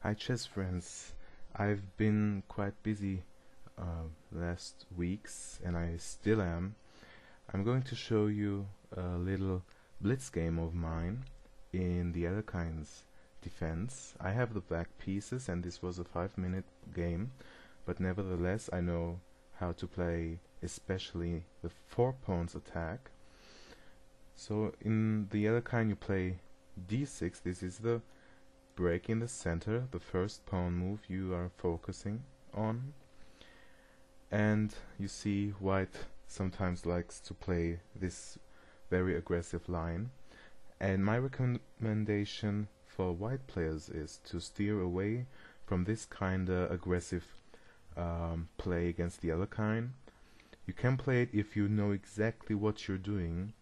Hi chess friends, I've been quite busy last weeks and I still am. I'm going to show you a little blitz game of mine in the Alekine's defense. I have the black pieces and this was a 5-minute game, but nevertheless I know how to play especially the 4 pawns attack. So in the Alkeine you play d6. This is the break in the center, the first pawn move you are focusing on. And you see white sometimes likes to play this very aggressive line. And my recommendation for white players is to steer away from this kinda aggressive play against the Alkeine. You can play it if you know exactly what you're doing,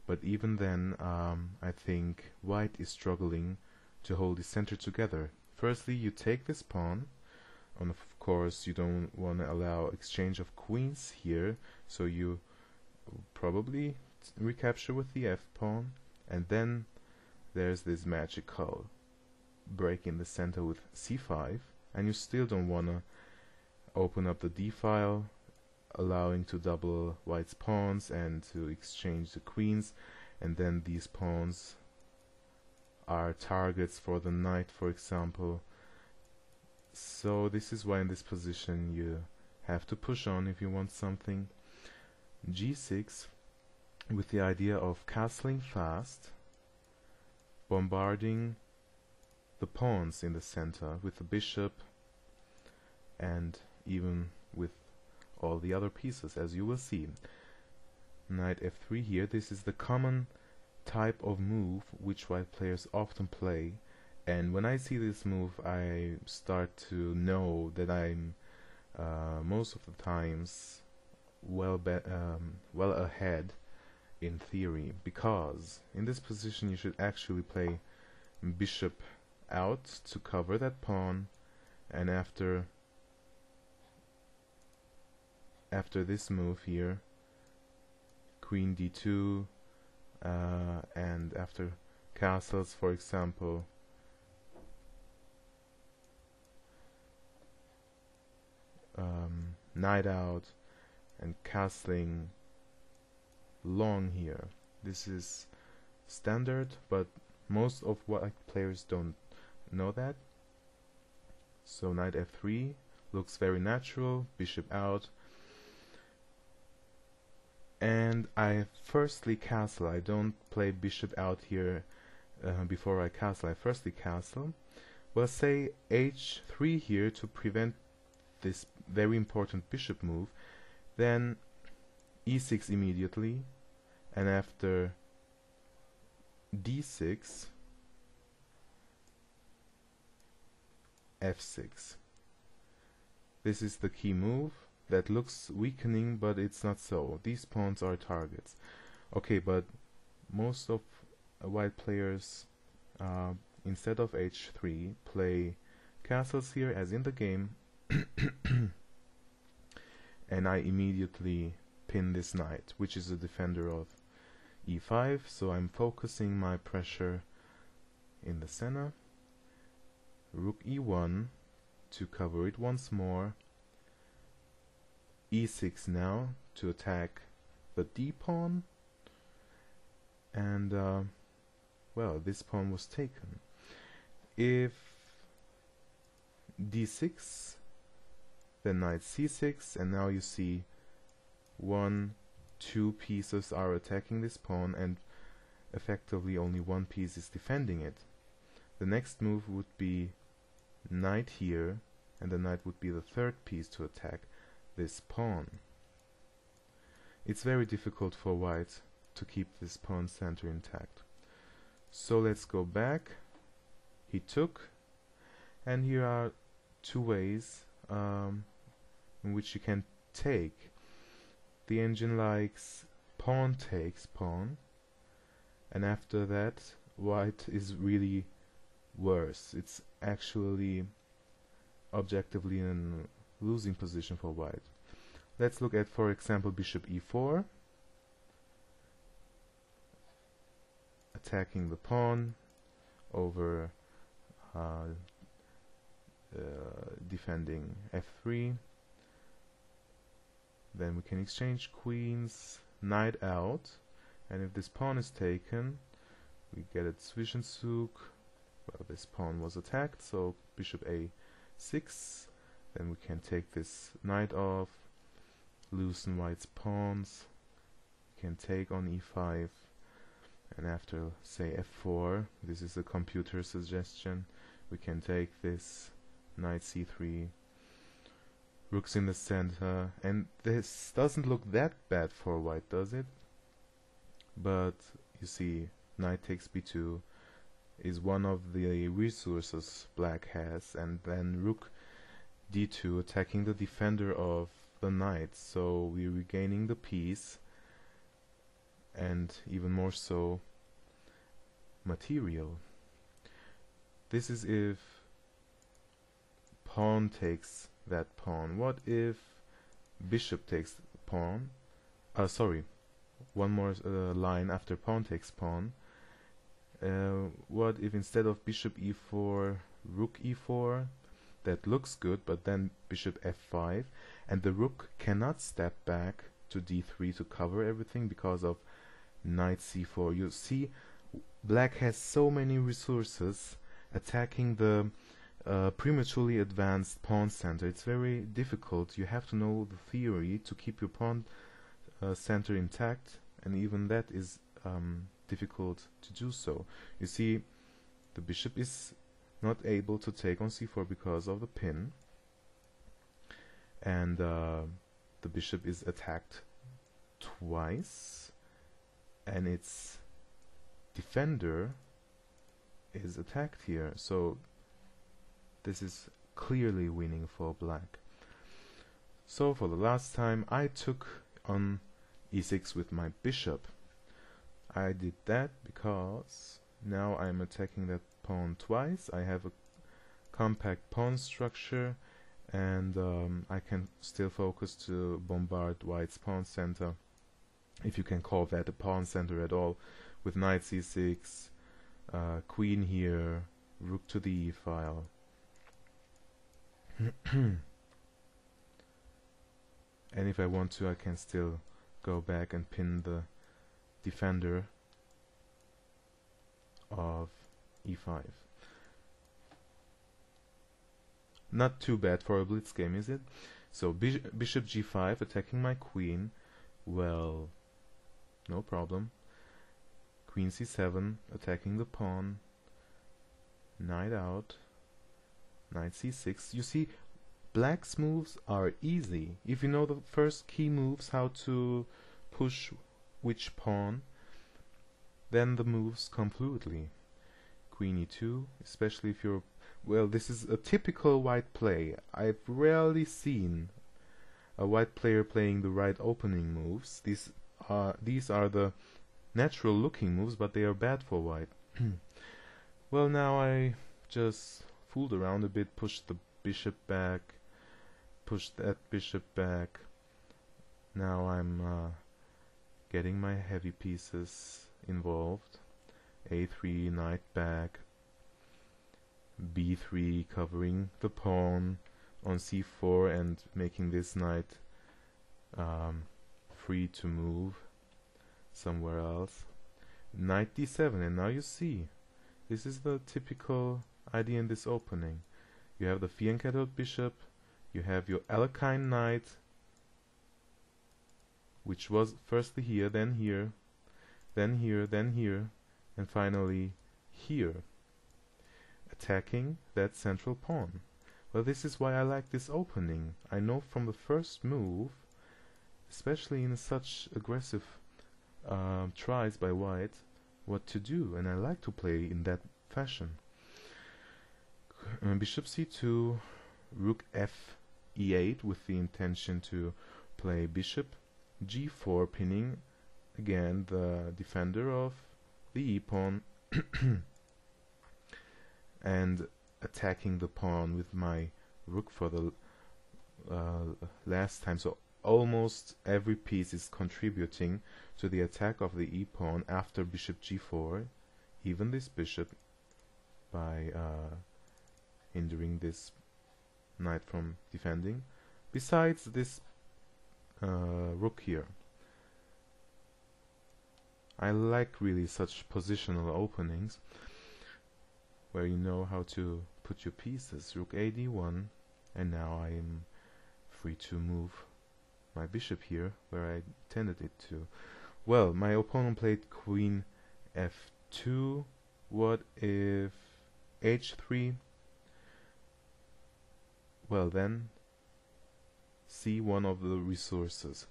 but even then I think white is struggling to hold the center together. Firstly, you take this pawn, and of course you don't want to allow exchange of queens here, so you probably recapture with the f pawn, and then there's this magical break in the center with c5, and you still don't want to open up the d file, allowing to double white's pawns and to exchange the queens, and then these pawns are targets for the knight, for example. So this is why in this position you have to push on if you want something. g6 with the idea of castling fast, bombarding the pawns in the center with the bishop and even with all the other pieces, as you will see. Knight f3 here. This is the common type of move which white players often play, and when I see this move I start to know that I'm most of the times well ahead in theory, because in this position you should actually play bishop out to cover that pawn, and after this move here, queen d2, and after castles, for example, knight out and castling long here. This is standard, but most of white players don't know that. So knight f3 looks very natural, bishop out, and I firstly castle. I don't play bishop out here before I castle. I firstly castle. We'll say h3 here to prevent this very important bishop move, then e6 immediately, and after d6, f6. This is the key move. That looks weakening, but it's not so. These pawns are targets. Okay, but most of white players, instead of h3, play castles here, as in the game, and I immediately pin this knight, which is a defender of e5, so I'm focusing my pressure in the center. Rook e1 to cover it once more. e6 now to attack the d pawn, and well, this pawn was taken. If d6, then knight c6, and now you see 2 pieces are attacking this pawn, and effectively only 1 piece is defending it. The next move would be knight here, and the knight would be the 3rd piece to attack this pawn. It's very difficult for white to keep this pawn center intact. So let's go back. He took, and here are 2 ways in which you can take. The engine likes pawn takes pawn, and after that white is really worse. It's actually objectively in losing position for white. Let's look at, for example, bishop e4, attacking the pawn over defending f3. Then we can exchange queens, knight out, and if this pawn is taken, we get a Zwischenzug. Well, this pawn was attacked, so bishop a6. Then we can take this knight off, loosen white's pawns. We can take on e5, and after, say, f4, this is a computer suggestion, we can take this knight c3, rooks in the center, and this doesn't look that bad for white, does it? But you see, knight takes b2 is one of the resources black has, and then rook d2 attacking the defender of the knight, so we're regaining the piece, and even more so material. This is if pawn takes that pawn. What if bishop takes the pawn? Sorry, one more line after pawn takes pawn. What if instead of bishop e4, rook e4? That looks good, but then bishop f5, and the rook cannot step back to d3 to cover everything because of knight c4. You see, black has so many resources attacking the prematurely advanced pawn center. It's very difficult. You have to know the theory to keep your pawn center intact, and even that is difficult to do so. You see, the bishop is not able to take on c4 because of the pin, and the bishop is attacked twice, and its defender is attacked here, so this is clearly winning for black. So for the last time I took on e6 with my bishop. I did that because now I'm attacking that pawn twice. I have a compact pawn structure, and I can still focus to bombard white's pawn center, if you can call that a pawn center at all, with knight c6, queen here, rook to the e file. And if I want to, I can still go back and pin the defender of e5. Not too bad for a blitz game, is it? So bishop g5 attacking my queen. Well, no problem. Queen c7 attacking the pawn. Knight out. Knight c6. You see, black's moves are easy. If you know the first key moves, how to push which pawn, then the moves come fluidly. Queen e2, especially if you're... Well, this is a typical white play. I've rarely seen a white player playing the right opening moves. These are the natural looking moves, but they are bad for white. Well, now I just fooled around a bit, pushed the bishop back, pushed that bishop back. Now I'm getting my heavy pieces involved. a3, knight back, b3 covering the pawn on c4 and making this knight free to move somewhere else. Knight d7, and now you see, this is the typical idea in this opening. You have the fianchettoed bishop, you have your Alekhine knight, which was firstly here, then here, then here, then here, and finally here, attacking that central pawn. Well, this is why I like this opening. I know from the first move, especially in such aggressive tries by white, what to do, and I like to play in that fashion. Bishop c2, rook f e8 with the intention to play bishop g4, pinning again the defender of the e-pawn and attacking the pawn with my rook for the last time. So almost every piece is contributing to the attack of the e-pawn after bishop g4, even this bishop, by hindering this knight from defending, besides this rook here. I like really such positional openings where you know how to put your pieces. Rook a d1, and now I am free to move my bishop here where I intended it to. Well, my opponent played queen f2. What if h3? Well then, see one of the resources.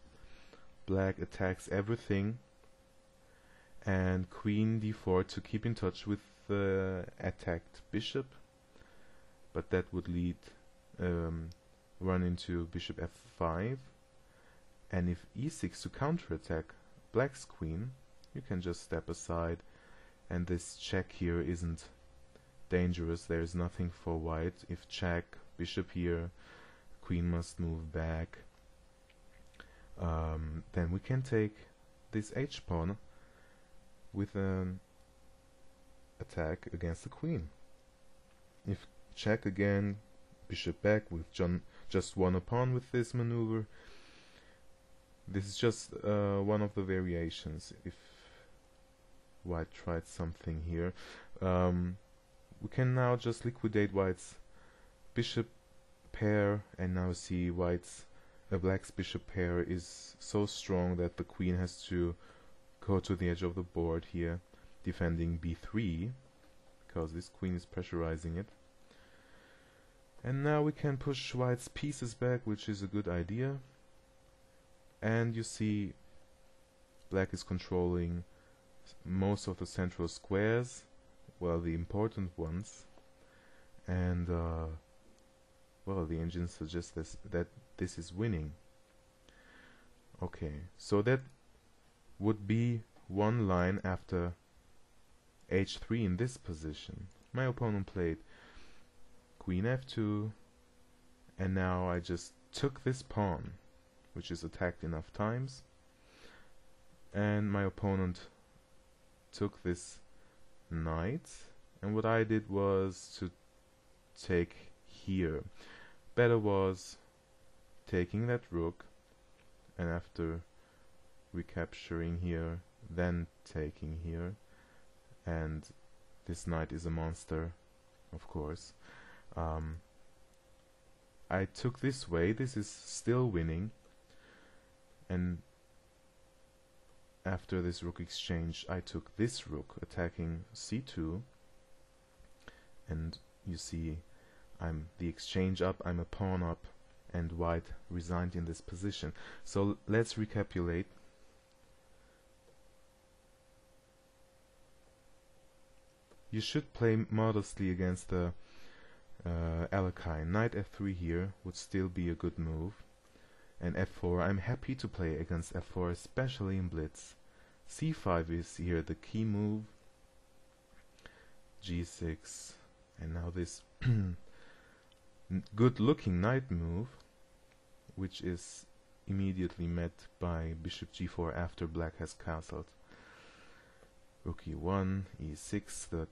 Black attacks everything, and queen d4 to keep in touch with the attacked bishop, but that would lead run into bishop f5, and if e6 to counterattack black's queen, you can just step aside, and this check here isn't dangerous. There's nothing for white. If check, bishop here, queen must move back. Then we can take this h-pawn with an attack against the queen. If check again, bishop back with just one pawn with this maneuver. This is just one of the variations. If white tried something here, we can now just liquidate white's bishop pair, and now see black's bishop pair is so strong that the queen has to go to the edge of the board here, defending b3, because this queen is pressurizing it. And now we can push white's pieces back, which is a good idea. And you see black is controlling most of the central squares, well, the important ones. And well, the engine suggests that this is winning. Okay, so that would be one line after h3 in this position. My opponent played queen f2, and now I just took this pawn, which is attacked enough times, and my opponent took this knight, and what I did was to take here. Better was taking that rook, and after recapturing here, then taking here, and this knight is a monster, of course. I took this way. This is still winning, and after this rook exchange, I took this rook, attacking c2, and you see I'm the exchange up, I'm a pawn up, and white resigned in this position. So let's recapitulate. You should play modestly against the Alekhine. Knight f3 here would still be a good move, and f4. I'm happy to play against f4, especially in blitz. c5 is here the key move. g6, and now this good looking knight move, which is immediately met by bishop g4 after black has castled. Rook e1, e6, the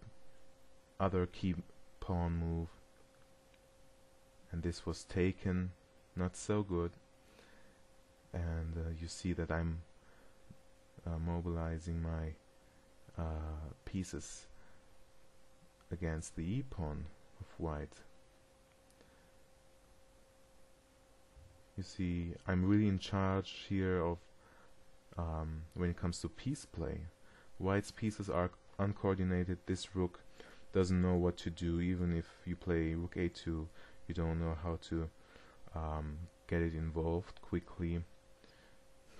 other key pawn move, and this was taken, not so good. And you see that I'm mobilizing my pieces against the e-pawn of white. You see, I'm really in charge here of when it comes to piece play. White's pieces are uncoordinated. This rook doesn't know what to do. Even if you play rook a2, you don't know how to get it involved quickly.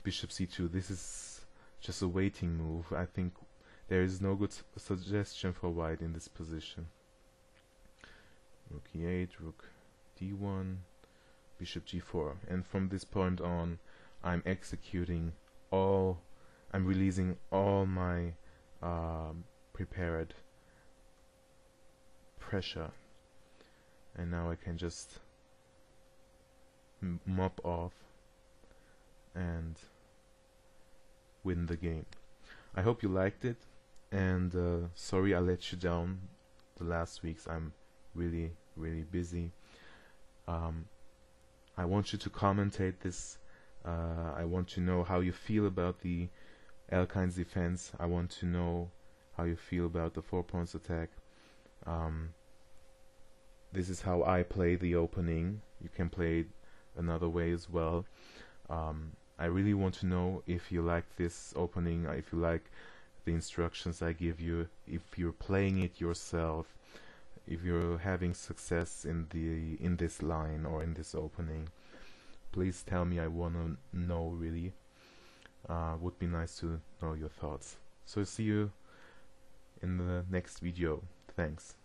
Bishop c2, this is just a waiting move. I think there is no good suggestion for white in this position. Rook e8, rook d1, bishop g4, and from this point on I'm executing all, I'm releasing all my prepared pressure, and now I can just mop off and win the game. I hope you liked it, and sorry I let you down the last weeks. I'm really busy. I want you to commentate this. I want to know how you feel about the Alkine's defense. I want to know how you feel about the 4 points attack. This is how I play the opening. You can play it another way as well. I really want to know if you like this opening, if you like the instructions I give you, if you're playing it yourself, if you're having success in this line or in this opening. Please tell me. I want to know, really. Would be nice to know your thoughts. So see you in the next video. Thanks.